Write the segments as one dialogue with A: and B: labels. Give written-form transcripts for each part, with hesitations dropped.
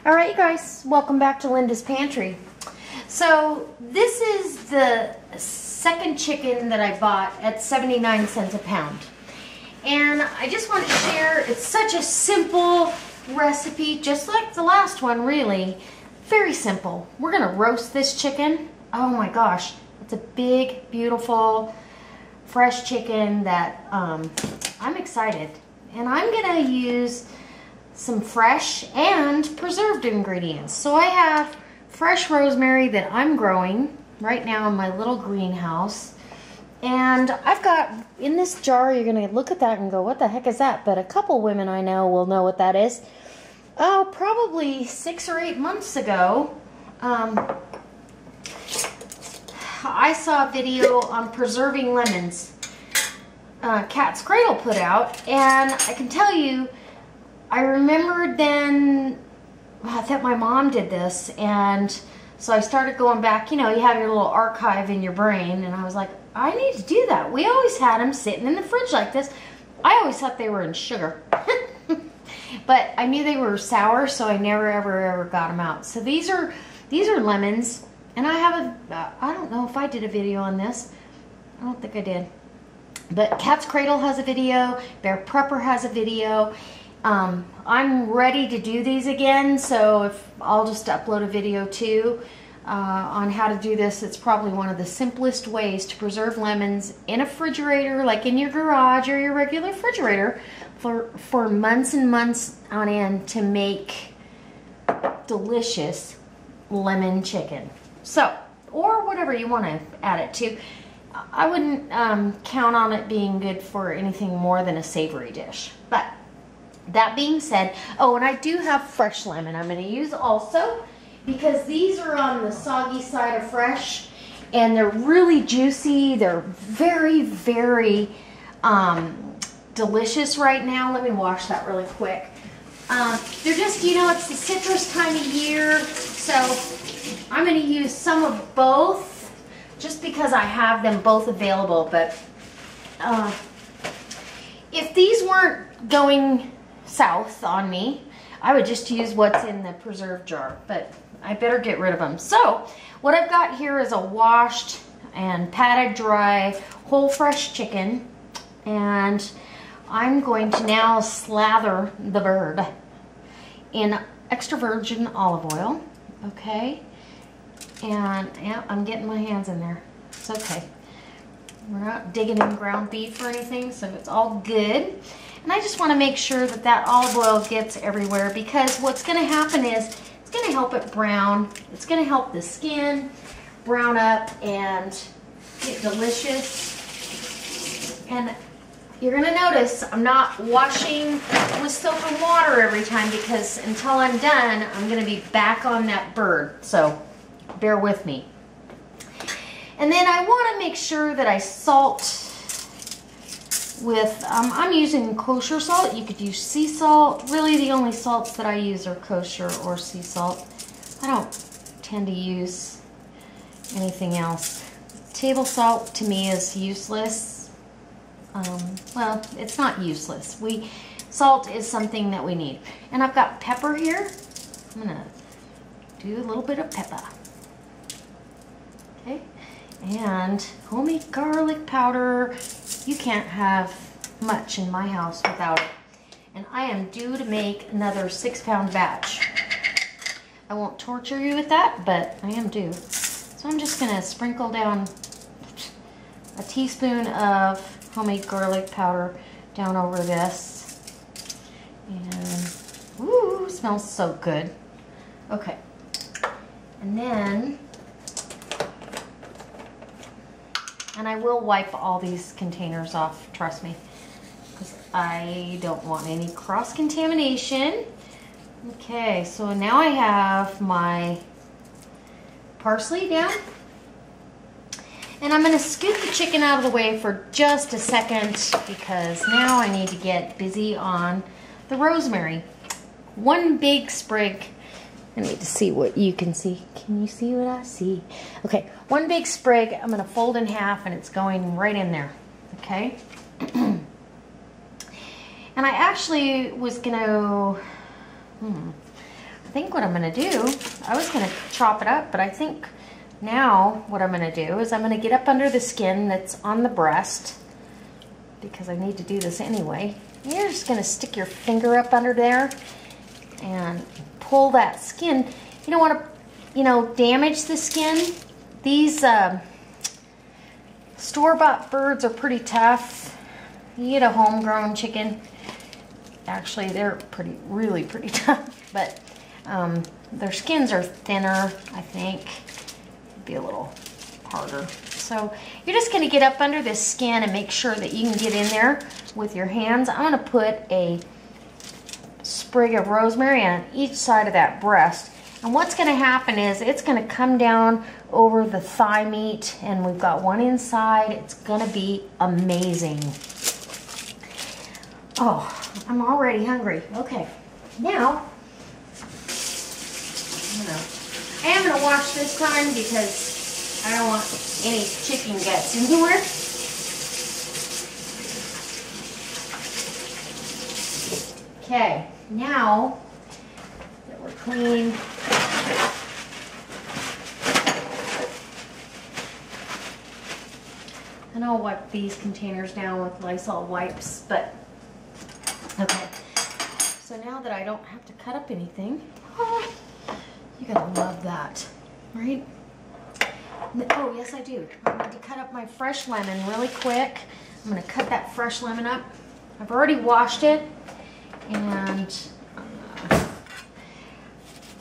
A: All right, you guys, welcome back to Linda's Pantry. So this is the second chicken that I bought at 79 cents a pound. And I just want to share, it's such a simple recipe, just like the last one, really. Very simple. We're gonna roast this chicken. Oh my gosh, it's a big, beautiful, fresh chicken that I'm excited. And I'm gonna use some fresh and preserved ingredients. So I have fresh rosemary that I'm growing right now in my little greenhouse. And I've got, in this jar, you're gonna look at that and go, what the heck is that? But a couple women I know will know what that is. Oh, probably 6 or 8 months ago, I saw a video on preserving lemons. Cat's Cradle put out, and I can tell you, I remembered then that my mom did this, and so I started going back. You know, you have your little archive in your brain, and I was like, I need to do that. We always had them sitting in the fridge like this. I always thought they were in sugar, but I knew they were sour, so I never ever got them out. So these are lemons, and I have I don't know if I did a video on this. I don't think I did, but Cat's Cradle has a video. Bear Prepper has a video. I'm ready to do these again, so if I'll just upload a video too on how to do this. It's probably one of the simplest ways to preserve lemons in a refrigerator, like in your garage or your regular refrigerator, for months and months on end to make delicious lemon chicken. So, or whatever you want to add it to. I wouldn't count on it being good for anything more than a savory dish, but that being said, oh, and I do have fresh lemon I'm going to use also, because these are on the soggy side of fresh, and they're really juicy. They're very delicious right now. Let me wash that really quick. They're just, you know, it's the citrus time of year, so I'm going to use some of both just because I have them both available. But if these weren't going south on me, I would just use what's in the preserve jar, but I better get rid of them. So what I've got here is a washed and patted dry whole fresh chicken, and I'm going to now slather the bird in extra virgin olive oil. Okay, and yeah, I'm getting my hands in there. It's okay. We're not digging in ground beef or anything, so it's all good. And I just want to make sure that that olive oil gets everywhere, because what's going to happen is it's going to help it brown. It's going to help the skin brown up and get delicious. And you're going to notice I'm not washing with soap and water every time, because until I'm done, I'm going to be back on that bird. So bear with me. And then I want to make sure that I salt with, I'm using kosher salt. You could use sea salt. Really, the only salts that I use are kosher or sea salt. I don't tend to use anything else. Table salt to me is useless. Well, it's not useless. Salt is something that we need. And I've got pepper here. I'm gonna do a little bit of pepper. Okay. And homemade garlic powder. You can't have much in my house without it. And I am due to make another 6-pound batch. I won't torture you with that, but I am due. So I'm just gonna sprinkle down a teaspoon of homemade garlic powder down over this. And, ooh, smells so good. Okay. And then, and I will wipe all these containers off, trust me, because I don't want any cross-contamination. Okay, so now I have my parsley down. And I'm going to scoot the chicken out of the way for just a second, because now I need to get busy on the rosemary. One big sprig. I need to see what you can see. Can you see what I see? Okay, one big sprig I'm going to fold in half, and it's going right in there. Okay? And I actually was going to, think what I'm gonna do, I was gonna chop it up, but I think now what I'm gonna do is I'm gonna get up under the skin that's on the breast, because I need to do this anyway. You're just gonna stick your finger up under there and pull that skin. You don't wanna, damage the skin. These store-bought birds are pretty tough. You get a homegrown chicken, actually they're really pretty tough, but their skins are thinner, I think. It'd be a little harder. So you're just gonna get up under this skin and make sure that you can get in there with your hands. I'm gonna put a sprig of rosemary on each side of that breast. And what's gonna happen is it's gonna come down over the thigh meat, and we've got one inside. It's gonna be amazing. Oh, I'm already hungry. Okay, now, I am gonna wash this time because I don't want any chicken guts anywhere. Okay, now that we're clean, and I'll wipe these containers down with Lysol wipes, but okay. So now that I don't have to cut up anything, oh, you gotta love that, right? Oh, yes I do. I need to cut up my fresh lemon really quick. I'm gonna cut that fresh lemon up. I've already washed it, and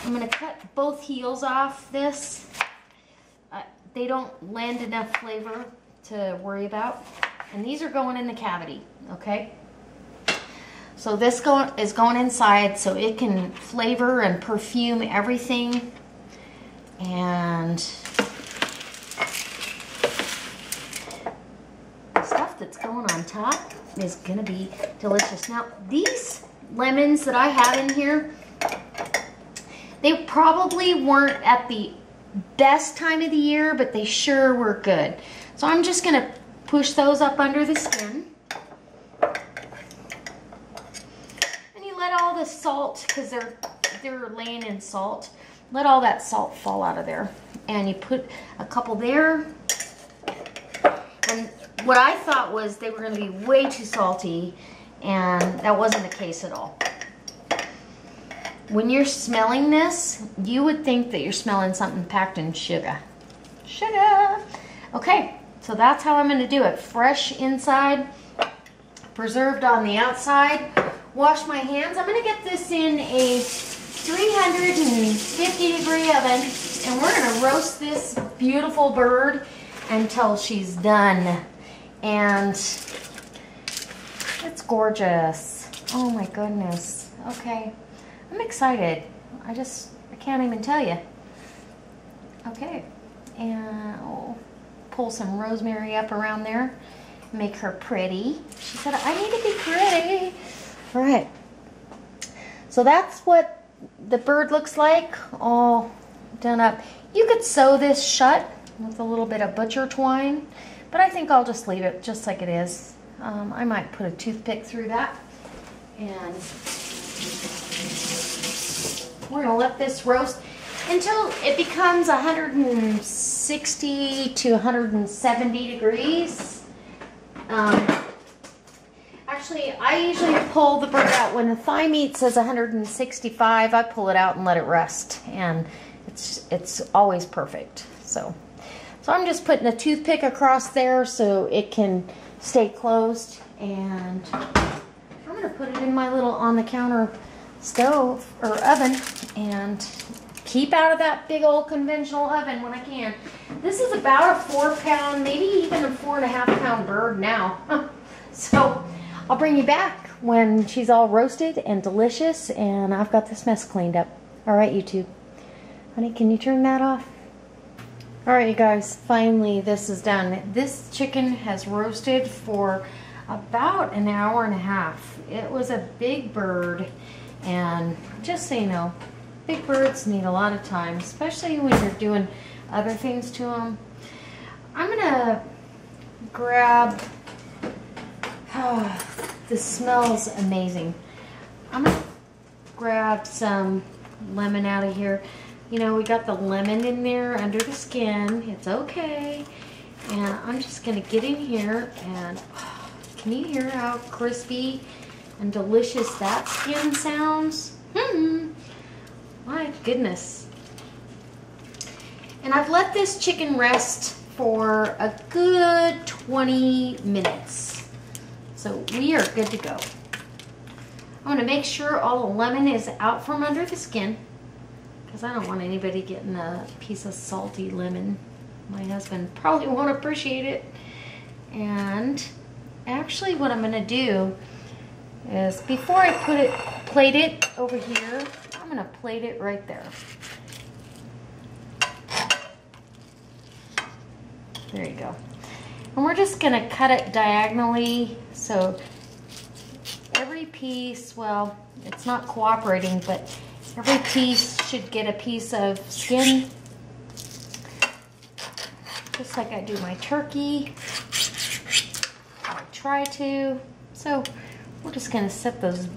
A: I'm gonna cut both heels off this. They don't lend enough flavor to worry about. And these are going in the cavity, okay? So this is going inside so it can flavor and perfume everything. And the stuff that's going on top is gonna be delicious. Now, these lemons that I have in here, they probably weren't at the best time of the year, but they sure were good. So I'm just gonna push those up under the skin. And you let all the salt, because they're laying in salt, let all that salt fall out of there. And you put a couple there. And what I thought was they were gonna be way too salty, and that wasn't the case at all. When you're smelling this, you would think that you're smelling something packed in sugar. Sugar! Okay, so that's how I'm gonna do it. Fresh inside, preserved on the outside. Wash my hands. I'm gonna get this in a 350-degree oven, and we're gonna roast this beautiful bird until she's done. And it's gorgeous. Oh my goodness. Okay. I'm excited. I can't even tell you. Okay, and I'll pull some rosemary up around there, make her pretty. She said, I need to be pretty. All right, so that's what the bird looks like, all done up. You could sew this shut with a little bit of butcher twine, but I think I'll just leave it just like it is. I might put a toothpick through that, and we're gonna let this roast until it becomes 160 to 170 degrees. Actually, I usually pull the bird out when the thigh meat says 165. I pull it out and let it rest, and it's always perfect. So I'm just putting a toothpick across there so it can stay closed, and I'm gonna put it in my little on the counter stove or oven and keep out of that big old conventional oven when I can. This is about a 4-pound, maybe even a 4.5-pound bird now. So I'll bring you back when she's all roasted and delicious and I've got this mess cleaned up. All right, YouTube. Honey, can you turn that off? All right, you guys, finally this is done. This chicken has roasted for about an hour and a half. It was a big bird. And just so you know, big birds need a lot of time, especially when you're doing other things to them. I'm gonna grab, this smells amazing. I'm gonna grab some lemon out of here. You know, we got the lemon in there under the skin. It's okay. And I'm just gonna get in here and can you hear how crispy and delicious that skin sounds? My goodness. And I've let this chicken rest for a good 20 minutes. So we are good to go. I'm gonna make sure all the lemon is out from under the skin because I don't want anybody getting a piece of salty lemon. My husband probably won't appreciate it. And actually what I'm gonna do is before I plate it over here, I'm gonna plate it right there. There you go. And we're just gonna cut it diagonally so every piece, well, it's not cooperating, but every piece should get a piece of skin. Just like I do my turkey. I try to. So we're just gonna set those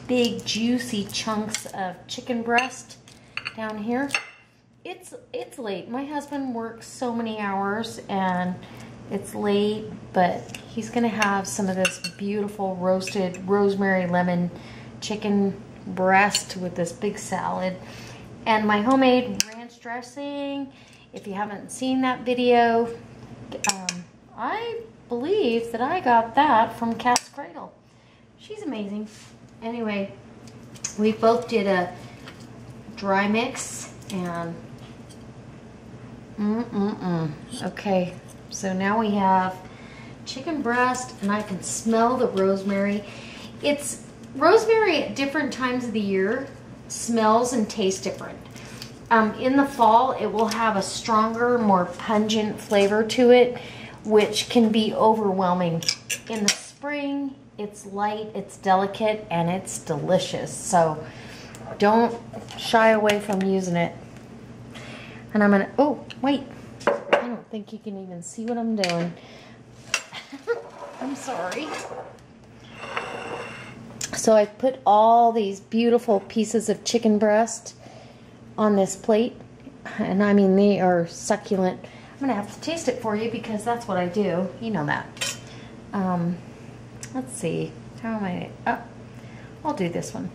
A: big juicy chunks of chicken breast down here. It's late. My husband works so many hours and it's late, but he's gonna have some of this beautiful roasted rosemary lemon chicken breast with this big salad and my homemade ranch dressing. If you haven't seen that video, I believe that I got that from Cat's Cradle. She's amazing. Anyway, we both did a dry mix and okay, so now we have chicken breast and I can smell the rosemary. It's rosemary at different times of the year smells and tastes different. In the fall, it will have a stronger, more pungent flavor to it, which can be overwhelming. In the spring, it's light, it's delicate, and it's delicious. So don't shy away from using it. And I'm gonna, oh, wait. I don't think you can even see what I'm doing. I'm sorry. So I put all these beautiful pieces of chicken breast on this plate. And I mean, they are succulent. I'm gonna have to taste it for you because that's what I do. You know that. Let's see. How am I? Oh, I'll do this one.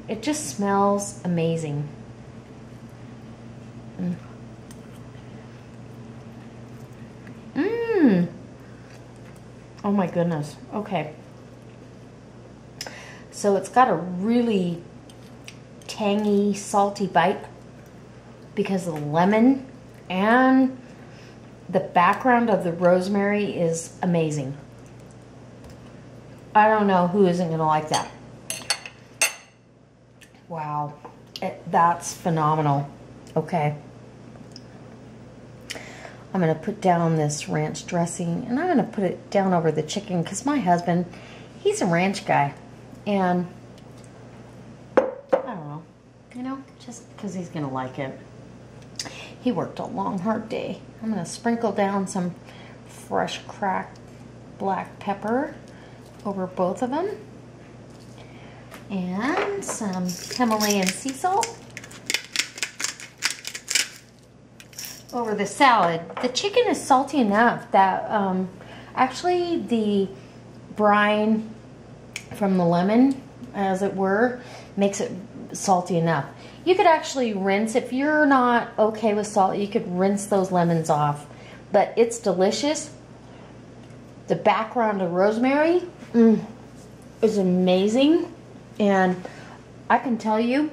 A: It just smells amazing. Oh my goodness. Okay. So it's got a really tangy, salty bite because of the lemon, and the background of the rosemary is amazing. I don't know who isn't gonna like that. Wow, that's phenomenal. Okay. I'm going to put down this ranch dressing and I'm going to put it down over the chicken because my husband, he's a ranch guy. And I don't know, just because he's going to like it. He worked a long, hard day. I'm going to sprinkle down some fresh cracked black pepper over both of them. And some Himalayan sea salt over the salad. The chicken is salty enough that actually the brine from the lemon, as it were, makes it salty enough. You could actually rinse, if you're not okay with salt, you could rinse those lemons off. But it's delicious. The background of rosemary is amazing. And I can tell you,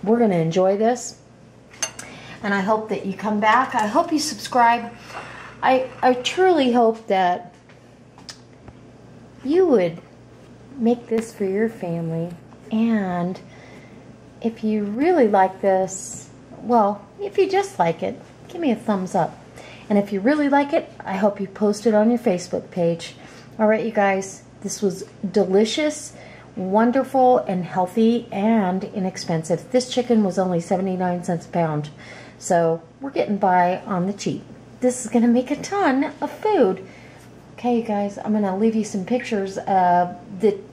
A: we're going to enjoy this. And I hope that you come back. I hope you subscribe. I truly hope that you would make this for your family. And if you really like this, well, if you just like it, give me a thumbs up. And if you really like it, I hope you post it on your Facebook page. All right, you guys, this was delicious, wonderful, and healthy, and inexpensive. This chicken was only 79 cents a pound. So we're getting by on the cheap. This is going to make a ton of food. Okay. Okay, you guys, I'm going to leave you some pictures of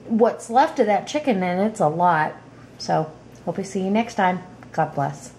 A: what's left of that chicken, and it's a lot. So, hope we see you next time. God bless.